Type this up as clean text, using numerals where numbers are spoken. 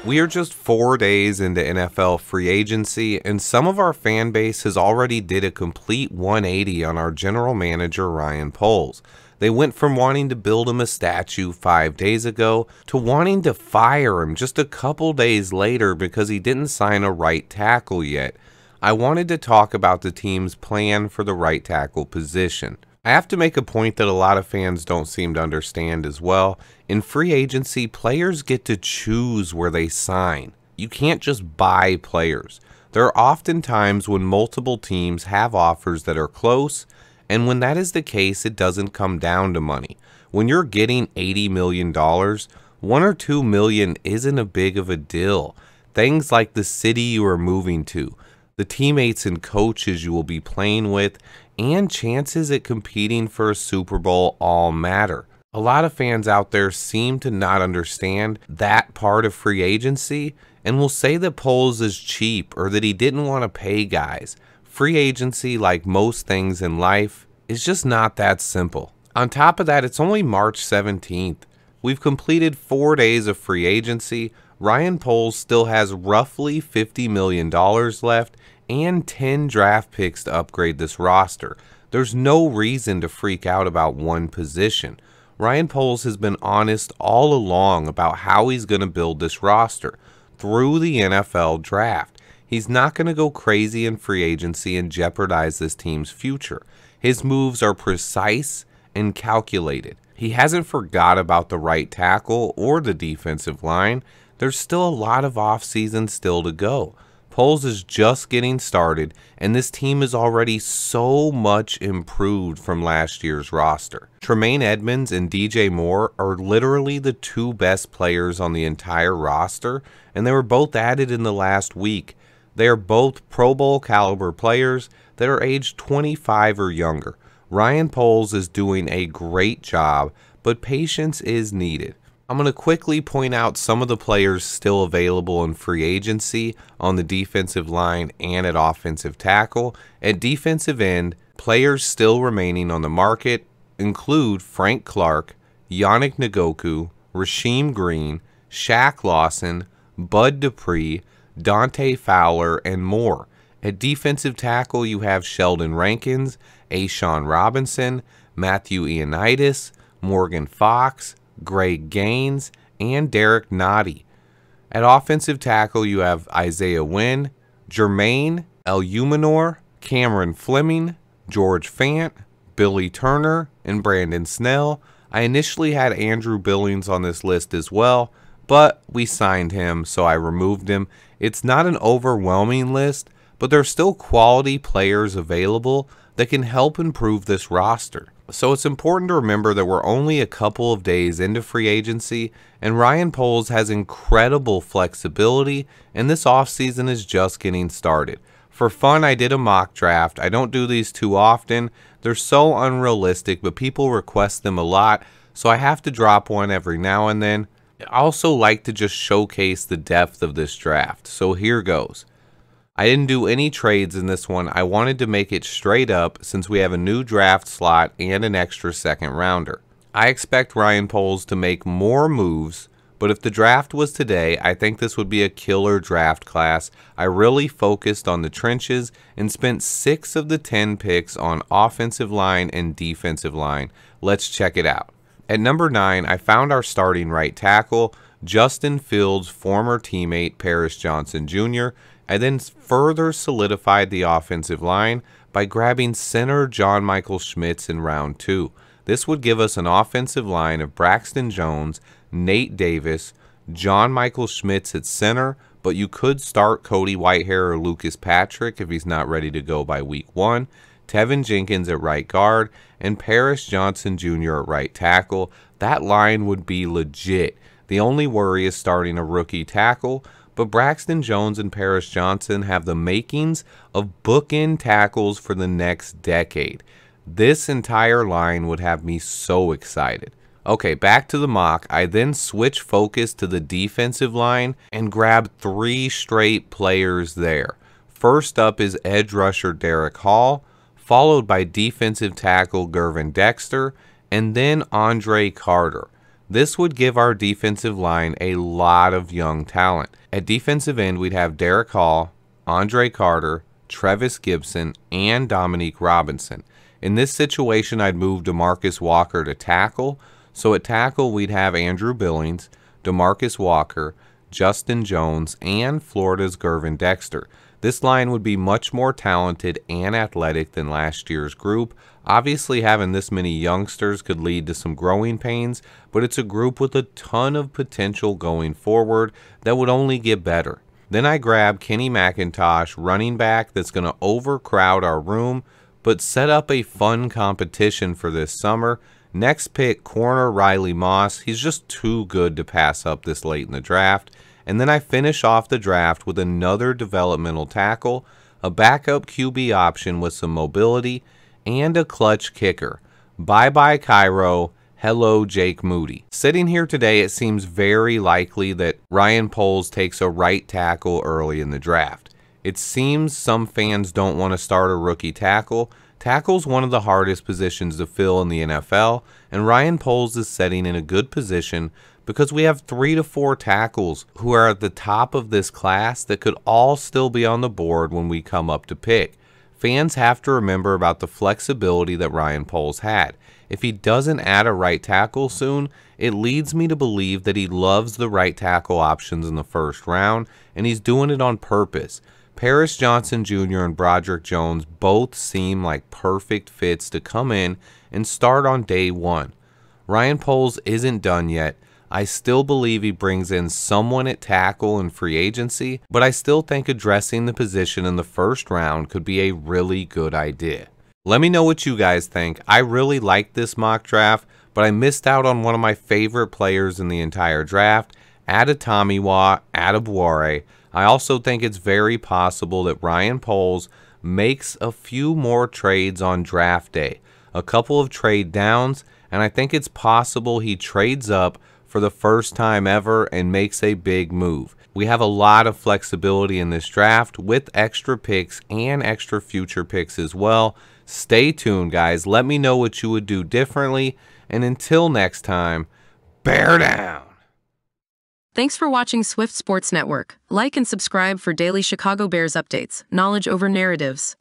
We are just 4 days into NFL free agency, and some of our fan base has already did a complete 180 on our general manager, Ryan Poles. They went from wanting to build him a statue 5 days ago to wanting to fire him just a couple days later because he didn't sign a right tackle yet. I wanted to talk about the team's plan for the right tackle position. I have to make a point that a lot of fans don't seem to understand as well. In free agency, players get to choose where they sign. You can't just buy players. There are often times when multiple teams have offers that are close, and when that is the case, it doesn't come down to money. When you're getting $80 million, $1 or $2 million isn't a big of a deal. Things like the city you are moving to, the teammates and coaches you will be playing with, and chances at competing for a Super Bowl all matter. A lot of fans out there seem to not understand that part of free agency and will say that Poles is cheap or that he didn't want to pay guys. Free agency, like most things in life, is just not that simple. On top of that, it's only March 17th. We've completed 4 days of free agency. Ryan Poles still has roughly $50 million left and 10 draft picks to upgrade this roster. There's no reason to freak out about one position. Ryan Poles has been honest all along about how he's going to build this roster through the NFL draft. He's not going to go crazy in free agency and jeopardize this team's future. His moves are precise and calculated. He hasn't forgot about the right tackle or the defensive line. There's still a lot of offseason still to go. Poles is just getting started, and this team is already so much improved from last year's roster. Tremaine Edmunds and DJ Moore are literally the two best players on the entire roster, and they were both added in the last week. They are both Pro Bowl caliber players that are aged 25 or younger. Ryan Poles is doing a great job, but patience is needed. I'm going to quickly point out some of the players still available in free agency on the defensive line and at offensive tackle. At defensive end, players still remaining on the market include Frank Clark, Yannick Ngakoue, Rasheem Green, Shaq Lawson, Bud Dupree, Dante Fowler, and more. At defensive tackle, you have Sheldon Rankins, A'Shawn Robinson, Matthew Ioannidis, Morgan Fox, Greg Gaines, and Derek Nottie. At offensive tackle, you have Isaiah Wynn, Jermaine Eluemunor, Cameron Fleming, George Fant, Billy Turner, and Brandon Snell. I initially had Andrew Billings on this list as well, but we signed him, so I removed him. It's not an overwhelming list, but there's still quality players available that can help improve this roster. So it's important to remember that we're only a couple of days into free agency, and Ryan Poles has incredible flexibility, and this offseason is just getting started. For fun, I did a mock draft. I don't do these too often. They're so unrealistic, but people request them a lot, so I have to drop one every now and then. I also like to just showcase the depth of this draft, so here goes. I didn't do any trades in this one. I wanted to make it straight up since we have a new draft slot and an extra second rounder. I expect Ryan Poles to make more moves, but if the draft was today, I think this would be a killer draft class. I really focused on the trenches and spent 6 of the 10 picks on offensive line and defensive line. Let's check it out. At number 9, I found our starting right tackle, Justin Fields' former teammate Paris Johnson Jr., I then further solidified the offensive line by grabbing center John Michael Schmitz in round 2. This would give us an offensive line of Braxton Jones, Nate Davis, John Michael Schmitz at center, but you could start Cody Whitehair or Lucas Patrick if he's not ready to go by week 1, Tevin Jenkins at right guard, and Paris Johnson Jr. at right tackle. That line would be legit. The only worry is starting a rookie tackle, but Braxton Jones and Paris Johnson have the makings of bookend tackles for the next decade. This entire line would have me so excited. Okay, back to the mock. I then switch focus to the defensive line and grab 3 straight players there. First up is edge rusher Derek Hall, followed by defensive tackle Gervin Dexter, and then Andre Carter. This would give our defensive line a lot of young talent. At defensive end, we'd have Derek Hall, Andre Carter, Trevis Gibson, and Dominique Robinson. In this situation, I'd move DeMarcus Walker to tackle. So at tackle, we'd have Andrew Billings, DeMarcus Walker, Justin Jones, and Florida's Gervin Dexter. This line would be much more talented and athletic than last year's group. Obviously, having this many youngsters could lead to some growing pains, but it's a group with a ton of potential going forward that would only get better. Then I grab Kenny McIntosh, running back that's going to overcrowd our room, but set up a fun competition for this summer. Next pick, corner Riley Moss. He's just too good to pass up this late in the draft. And then I finish off the draft with another developmental tackle, a backup QB option with some mobility, and a clutch kicker. Bye-bye Cairo, hello Jake Moody. Sitting here today, it seems very likely that Ryan Poles takes a right tackle early in the draft. It seems some fans don't want to start a rookie tackle. Tackle's one of the hardest positions to fill in the NFL, and Ryan Poles is sitting in a good position because we have 3 to 4 tackles who are at the top of this class that could all still be on the board when we come up to pick. Fans have to remember about the flexibility that Ryan Poles had. If he doesn't add a right tackle soon, it leads me to believe that he loves the right tackle options in the first round, and he's doing it on purpose. Paris Johnson Jr. and Broderick Jones both seem like perfect fits to come in and start on day one. Ryan Poles isn't done yet. I still believe he brings in someone at tackle in free agency, but I still think addressing the position in the first round could be a really good idea. Let me know what you guys think. I really liked this mock draft, but I missed out on one of my favorite players in the entire draft, Adetomiwa Adebawore. I also think it's very possible that Ryan Poles makes a few more trades on draft day, a couple of trade downs, and I think it's possible he trades up for the first time ever and makes a big move. We have a lot of flexibility in this draft with extra picks and extra future picks as well. Stay tuned, guys. Let me know what you would do differently. And until next time, bear down. Thanks for watching Swift Sports Network. Like and subscribe for daily Chicago Bears updates, knowledge over narratives.